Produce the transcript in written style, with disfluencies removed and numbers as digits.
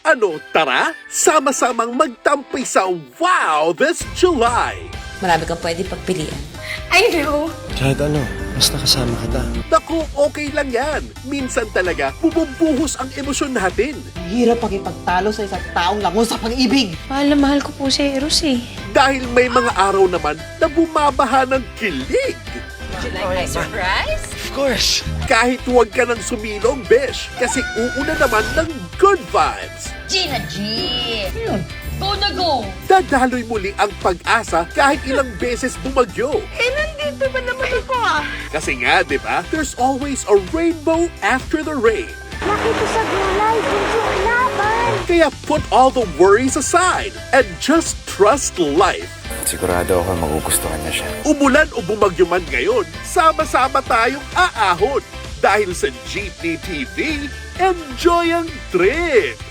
Ano, tara? Sama-samang magtampay sa Wow this July! Marami kang pwede pagpilian. I know. Kahit ano, basta kasama kita. Naku, okay lang yan. Minsan talaga, bumubuhos ang emosyon natin. Hirap pakipagtalo sa isang taong langon sa pag-ibig. Mahal na mahal ko po si Eros eh. Dahil may mga araw naman na bumabaha ng kilig. Would you like my surprise? Of course! Kahit huwag ka nang sumilong, besh, kasi uuna naman ng good vibes. Gina G! Go na go! Dadaloy muli ang pag-asa kahit ilang beses bumagyo. Nandito ba naman ako ah? Kasi nga, di ba, there's always a rainbow after the rain. Nakita sa gulay, bunso laban. Kaya put all the worries aside and just trust life. Sigurado ako magugustuhan niya siya. Umulan o bumagyo man ngayon, sama-sama tayong aahon. Dahil sa Jeepney TV, enjoy ang trip!